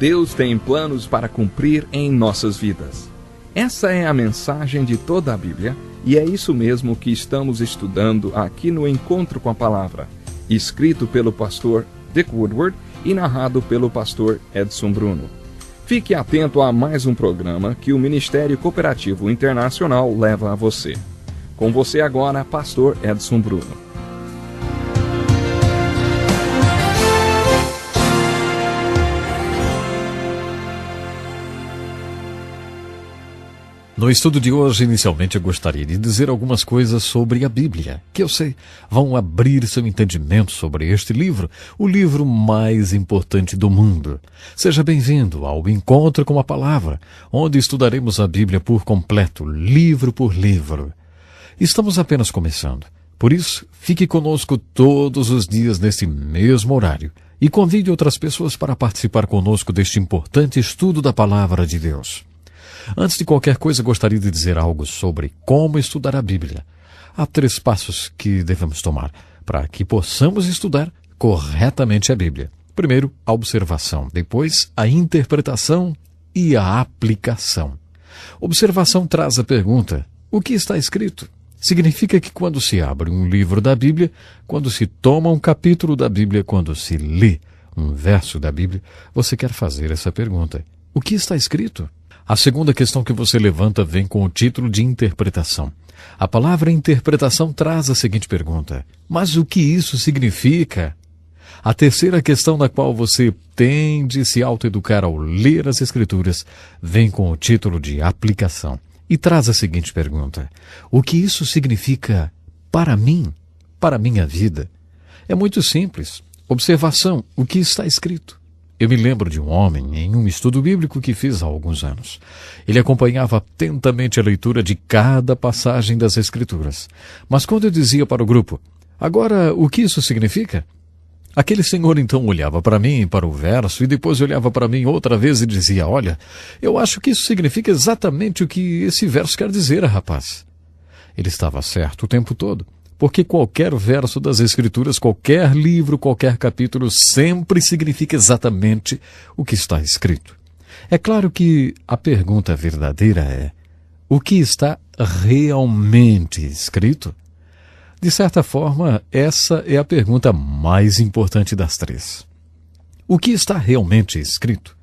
Deus tem planos para cumprir em nossas vidas. Essa é a mensagem de toda a Bíblia e é isso mesmo que estamos estudando aqui no Encontro com a Palavra, escrito pelo pastor Dick Woodward e narrado pelo pastor Edson Bruno. Fique atento a mais um programa que o Ministério Cooperativo Internacional leva a você. Com você agora, pastor Edson Bruno. No estudo de hoje, inicialmente, eu gostaria de dizer algumas coisas sobre a Bíblia, que eu sei vão abrir seu entendimento sobre este livro, o livro mais importante do mundo. Seja bem-vindo ao Encontro com a Palavra, onde estudaremos a Bíblia por completo, livro por livro. Estamos apenas começando, por isso, fique conosco todos os dias neste mesmo horário e convide outras pessoas para participar conosco deste importante estudo da Palavra de Deus. Antes de qualquer coisa, gostaria de dizer algo sobre como estudar a Bíblia. Há 3 passos que devemos tomar para que possamos estudar corretamente a Bíblia. Primeiro, a observação. Depois, a interpretação e a aplicação. Observação traz a pergunta: o que está escrito? Significa que quando se abre um livro da Bíblia, quando se toma um capítulo da Bíblia, quando se lê um verso da Bíblia, você quer fazer essa pergunta: o que está escrito? A segunda questão que você levanta vem com o título de interpretação. A palavra interpretação traz a seguinte pergunta: mas o que isso significa? A terceira questão na qual você tem de se autoeducar ao ler as Escrituras vem com o título de aplicação e traz a seguinte pergunta: o que isso significa para mim, para a minha vida? É muito simples. Observação: o que está escrito? Eu me lembro de um homem em um estudo bíblico que fiz há alguns anos. Ele acompanhava atentamente a leitura de cada passagem das Escrituras. Mas quando eu dizia para o grupo: agora, o que isso significa? Aquele senhor então olhava para mim, para o verso, e depois olhava para mim outra vez e dizia: olha, eu acho que isso significa exatamente o que esse verso quer dizer, rapaz. Ele estava certo o tempo todo. Porque qualquer verso das Escrituras, qualquer livro, qualquer capítulo, sempre significa exatamente o que está escrito. É claro que a pergunta verdadeira é: o que está realmente escrito? De certa forma, essa é a pergunta mais importante das 3. O que está realmente escrito?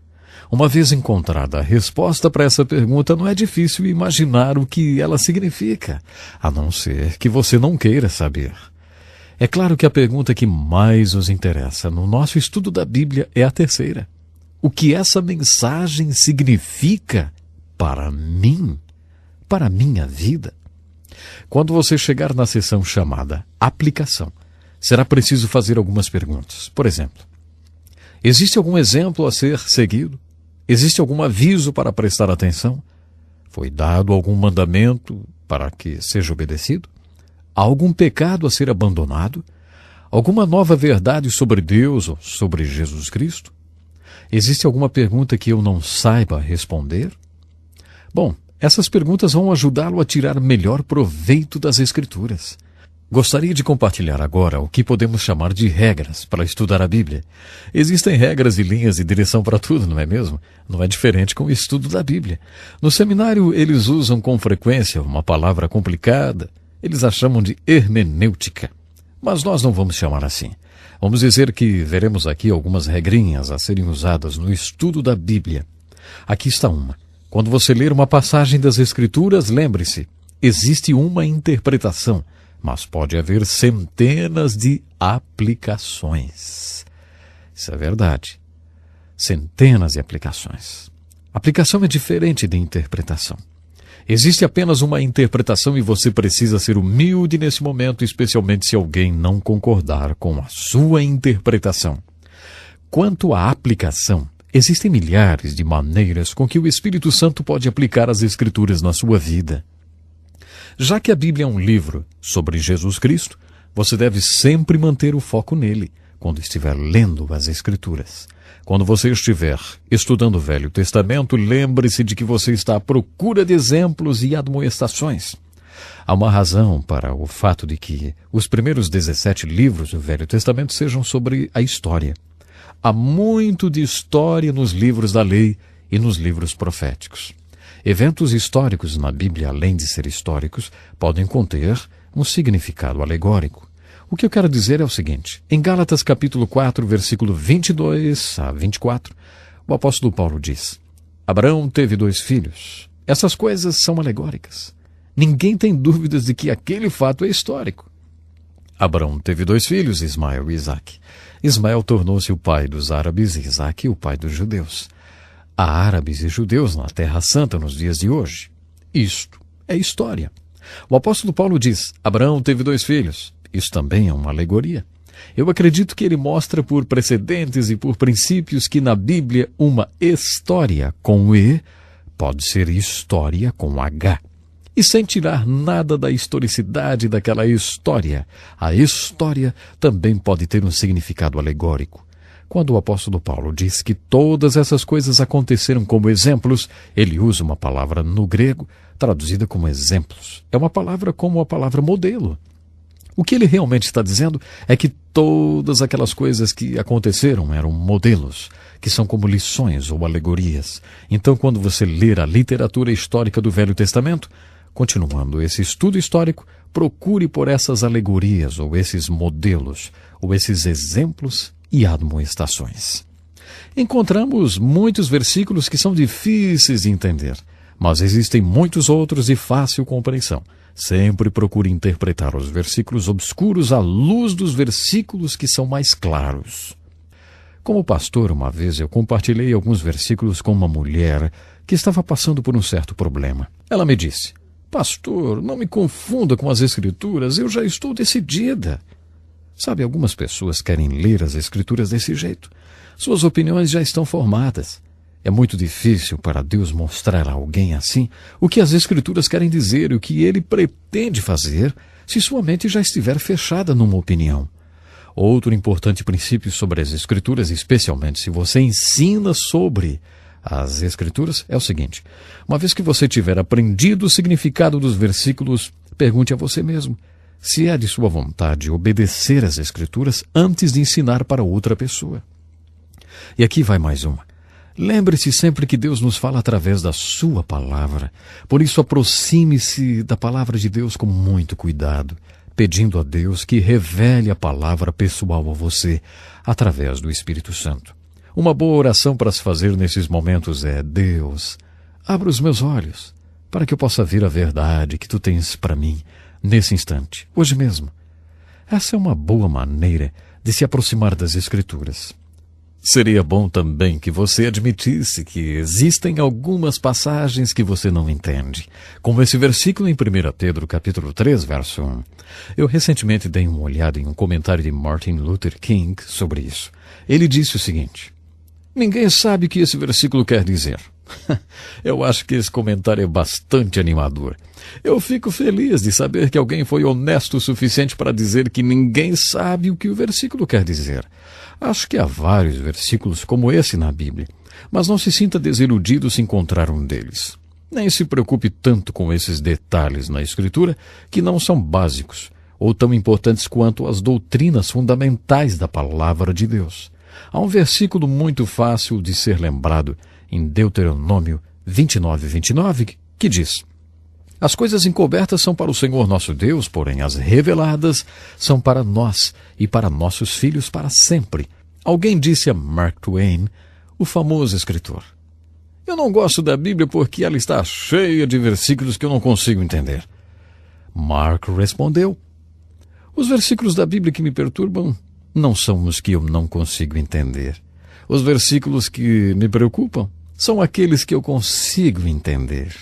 Uma vez encontrada a resposta para essa pergunta, não é difícil imaginar o que ela significa, a não ser que você não queira saber. É claro que a pergunta que mais nos interessa no nosso estudo da Bíblia é a terceira: o que essa mensagem significa para mim, para a minha vida? Quando você chegar na seção chamada Aplicação, será preciso fazer algumas perguntas. Por exemplo, existe algum exemplo a ser seguido? Existe algum aviso para prestar atenção? Foi dado algum mandamento para que seja obedecido? Há algum pecado a ser abandonado? Alguma nova verdade sobre Deus ou sobre Jesus Cristo? Existe alguma pergunta que eu não saiba responder? Bom, essas perguntas vão ajudá-lo a tirar melhor proveito das Escrituras. Gostaria de compartilhar agora o que podemos chamar de regras para estudar a Bíblia. Existem regras e linhas de direção para tudo, não é mesmo? Não é diferente com o estudo da Bíblia. No seminário, eles usam com frequência uma palavra complicada. Eles a chamam de hermenêutica. Mas nós não vamos chamar assim. Vamos dizer que veremos aqui algumas regrinhas a serem usadas no estudo da Bíblia. Aqui está uma. Quando você ler uma passagem das Escrituras, lembre-se, existe uma interpretação, mas pode haver centenas de aplicações. Isso é verdade. Centenas de aplicações. Aplicação é diferente de interpretação. Existe apenas uma interpretação e você precisa ser humilde nesse momento, especialmente se alguém não concordar com a sua interpretação. Quanto à aplicação, existem milhares de maneiras com que o Espírito Santo pode aplicar as Escrituras na sua vida. Já que a Bíblia é um livro sobre Jesus Cristo, você deve sempre manter o foco nele quando estiver lendo as Escrituras. Quando você estiver estudando o Velho Testamento, lembre-se de que você está à procura de exemplos e admoestações. Há uma razão para o fato de que os primeiros 17 livros do Velho Testamento sejam sobre a história. Há muito de história nos livros da lei e nos livros proféticos. Eventos históricos na Bíblia, além de ser históricos, podem conter um significado alegórico. O que eu quero dizer é o seguinte: em Gálatas capítulo 4, versículo 22 a 24, o apóstolo Paulo diz: Abraão teve 2 filhos. Essas coisas são alegóricas. Ninguém tem dúvidas de que aquele fato é histórico. Abraão teve 2 filhos, Ismael e Isaque. Ismael tornou-se o pai dos árabes e Isaque o pai dos judeus. Há árabes e judeus na Terra Santa nos dias de hoje. Isto é história. O apóstolo Paulo diz: Abraão teve 2 filhos. Isso também é uma alegoria. Eu acredito que ele mostra por precedentes e por princípios que na Bíblia uma história com E pode ser história com H. E sem tirar nada da historicidade daquela história, a história também pode ter um significado alegórico. Quando o apóstolo Paulo diz que todas essas coisas aconteceram como exemplos, ele usa uma palavra no grego traduzida como exemplos. É uma palavra como a palavra modelo. O que ele realmente está dizendo é que todas aquelas coisas que aconteceram eram modelos, que são como lições ou alegorias. Então, quando você ler a literatura histórica do Velho Testamento, continuando esse estudo histórico, procure por essas alegorias, ou esses modelos, ou esses exemplos e admoestações. Encontramos muitos versículos que são difíceis de entender, mas existem muitos outros de fácil compreensão. Sempre procure interpretar os versículos obscuros à luz dos versículos que são mais claros. Como pastor, uma vez eu compartilhei alguns versículos com uma mulher que estava passando por um certo problema. Ela me disse: Pastor, não me confunda com as Escrituras, eu já estou decidida. Sabe, algumas pessoas querem ler as Escrituras desse jeito. Suas opiniões já estão formadas. É muito difícil para Deus mostrar a alguém assim o que as Escrituras querem dizer e o que Ele pretende fazer se sua mente já estiver fechada numa opinião. Outro importante princípio sobre as Escrituras, especialmente se você ensina sobre as Escrituras, é o seguinte: uma vez que você tiver aprendido o significado dos versículos, pergunte a você mesmo se é de sua vontade obedecer às Escrituras antes de ensinar para outra pessoa. E aqui vai mais uma. Lembre-se sempre que Deus nos fala através da sua palavra. Por isso, aproxime-se da palavra de Deus com muito cuidado, pedindo a Deus que revele a palavra pessoal a você, através do Espírito Santo. Uma boa oração para se fazer nesses momentos é: Deus, abra os meus olhos, para que eu possa ver a verdade que Tu tens para mim, nesse instante, hoje mesmo. Essa é uma boa maneira de se aproximar das Escrituras. Seria bom também que você admitisse que existem algumas passagens que você não entende, como esse versículo em 1 Pedro capítulo 3, verso 1. Eu recentemente dei uma olhada em um comentário de Martin Luther King sobre isso. Ele disse o seguinte: ninguém sabe o que esse versículo quer dizer. Eu acho que esse comentário é bastante animador. Eu fico feliz de saber que alguém foi honesto o suficiente para dizer que ninguém sabe o que o versículo quer dizer. Acho que há vários versículos como esse na Bíblia, mas não se sinta desiludido se encontrar um deles. Nem se preocupe tanto com esses detalhes na Escritura que não são básicos ou tão importantes quanto as doutrinas fundamentais da Palavra de Deus. Há um versículo muito fácil de ser lembrado em Deuteronômio 29:29, que diz: As coisas encobertas são para o Senhor nosso Deus, porém as reveladas são para nós e para nossos filhos para sempre. Alguém disse a Mark Twain, o famoso escritor: Eu não gosto da Bíblia porque ela está cheia de versículos que eu não consigo entender. Mark respondeu: Os versículos da Bíblia que me perturbam não são os que eu não consigo entender. Os versículos que me preocupam são aqueles que eu consigo entender.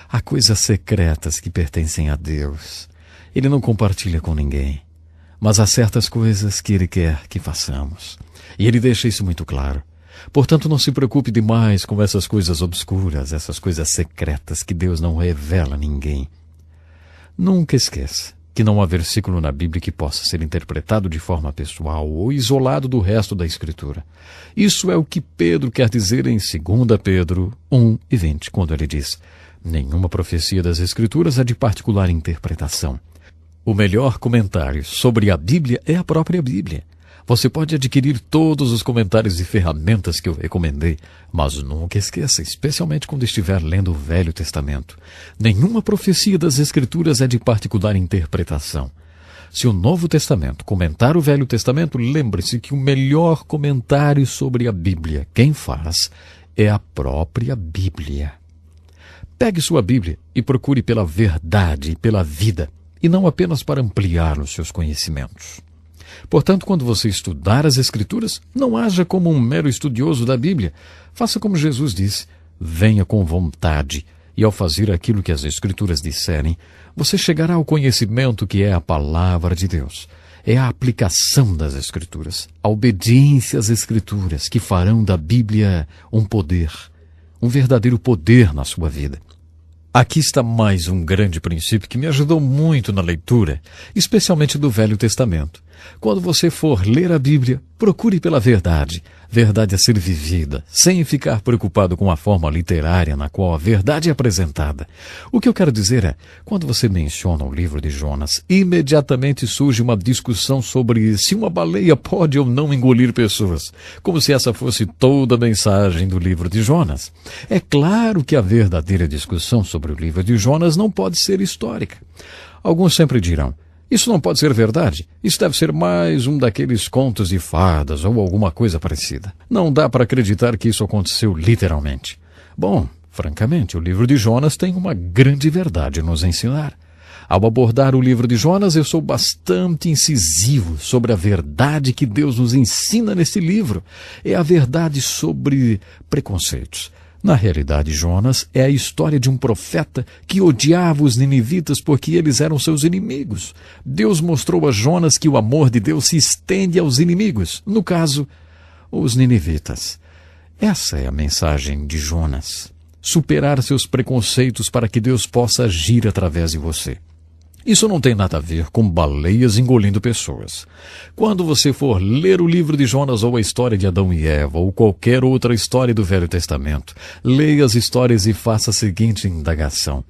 Há coisas secretas que pertencem a Deus. Ele não compartilha com ninguém. Mas há certas coisas que Ele quer que façamos. E Ele deixa isso muito claro. Portanto, não se preocupe demais com essas coisas obscuras, essas coisas secretas que Deus não revela a ninguém. Nunca esqueça que não há versículo na Bíblia que possa ser interpretado de forma pessoal ou isolado do resto da Escritura. Isso é o que Pedro quer dizer em 2 Pedro 1:20, quando ele diz: Nenhuma profecia das Escrituras é de particular interpretação. O melhor comentário sobre a Bíblia é a própria Bíblia. Você pode adquirir todos os comentários e ferramentas que eu recomendei, mas nunca esqueça, especialmente quando estiver lendo o Velho Testamento, nenhuma profecia das Escrituras é de particular interpretação. Se o Novo Testamento comentar o Velho Testamento, lembre-se que o melhor comentário sobre a Bíblia, quem faz, é a própria Bíblia. Pegue sua Bíblia e procure pela verdade e pela vida, e não apenas para ampliar os seus conhecimentos. Portanto, quando você estudar as Escrituras, não haja como um mero estudioso da Bíblia. Faça como Jesus disse, venha com vontade, e ao fazer aquilo que as Escrituras disserem, você chegará ao conhecimento que é a palavra de Deus. É a aplicação das Escrituras, a obediência às Escrituras, que farão da Bíblia um poder, um verdadeiro poder na sua vida. Aqui está mais um grande princípio que me ajudou muito na leitura, especialmente do Velho Testamento. Quando você for ler a Bíblia, procure pela verdade, verdade a ser vivida, sem ficar preocupado com a forma literária na qual a verdade é apresentada. O que eu quero dizer é, quando você menciona o livro de Jonas, imediatamente surge uma discussão sobre se uma baleia pode ou não engolir pessoas, como se essa fosse toda a mensagem do livro de Jonas. É claro que a verdadeira discussão sobre o livro de Jonas não pode ser histórica. Alguns sempre dirão, isso não pode ser verdade. Isso deve ser mais um daqueles contos de fadas ou alguma coisa parecida. Não dá para acreditar que isso aconteceu literalmente. Bom, francamente, o livro de Jonas tem uma grande verdade a nos ensinar. Ao abordar o livro de Jonas, eu sou bastante incisivo sobre a verdade que Deus nos ensina nesse livro. É a verdade sobre preconceitos. Na realidade, Jonas é a história de um profeta que odiava os ninivitas porque eles eram seus inimigos. Deus mostrou a Jonas que o amor de Deus se estende aos inimigos, no caso, os ninivitas. Essa é a mensagem de Jonas. Superar seus preconceitos para que Deus possa agir através de você. Isso não tem nada a ver com baleias engolindo pessoas. Quando você for ler o livro de Jonas ou a história de Adão e Eva ou qualquer outra história do Velho Testamento, leia as histórias e faça a seguinte indagação.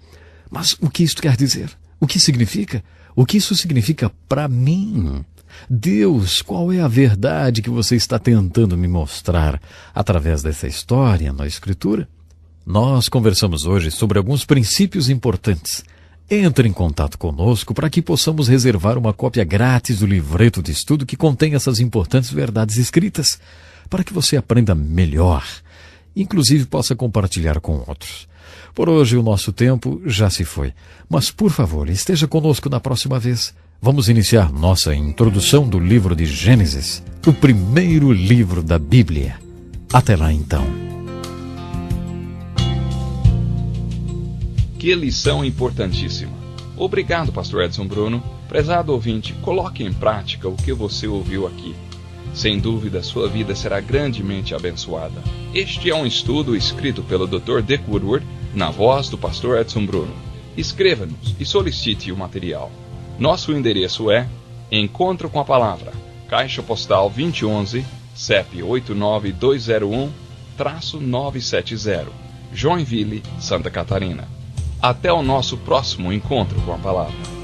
Mas o que isto quer dizer? O que significa? O que isso significa para mim? Deus, qual é a verdade que você está tentando me mostrar através dessa história na Escritura? Nós conversamos hoje sobre alguns princípios importantes. Entre em contato conosco para que possamos reservar uma cópia grátis do livreto de estudo que contém essas importantes verdades escritas, para que você aprenda melhor, inclusive possa compartilhar com outros. Por hoje o nosso tempo já se foi, mas por favor, esteja conosco na próxima vez. Vamos iniciar nossa introdução do livro de Gênesis, o primeiro livro da Bíblia. Até lá então. Que lição importantíssima. Obrigado, Pastor Edson Bruno. Prezado ouvinte, coloque em prática o que você ouviu aqui. Sem dúvida, sua vida será grandemente abençoada. Este é um estudo escrito pelo Dr. Dick Woodward, na voz do Pastor Edson Bruno. Escreva-nos e solicite o material. Nosso endereço é Encontro com a Palavra, Caixa Postal 2011, CEP 89201-970, Joinville, Santa Catarina. Até o nosso próximo encontro com a Palavra.